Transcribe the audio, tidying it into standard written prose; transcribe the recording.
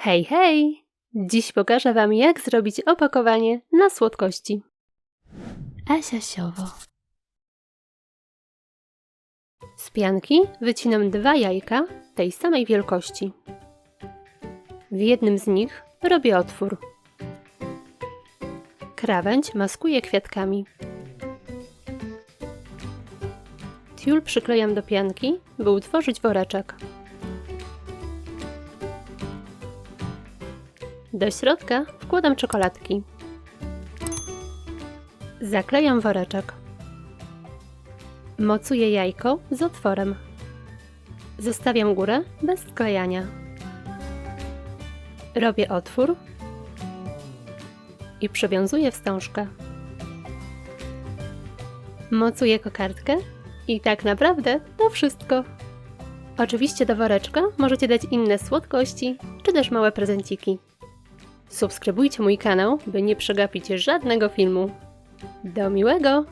Hej, hej! Dziś pokażę Wam, jak zrobić opakowanie na słodkości. Asiasiowo. Z pianki wycinam 2 jajka tej samej wielkości. W jednym z nich robię otwór. Krawędź maskuję kwiatkami. Tiul przyklejam do pianki, by utworzyć woreczek. Do środka wkładam czekoladki. Zaklejam woreczek. Mocuję jajko z otworem. Zostawiam górę bez sklejania. Robię otwór i przywiązuję wstążkę. Mocuję kokardkę i tak naprawdę to wszystko. Oczywiście do woreczka możecie dać inne słodkości czy też małe prezenciki. Subskrybujcie mój kanał, by nie przegapić żadnego filmu. Do miłego!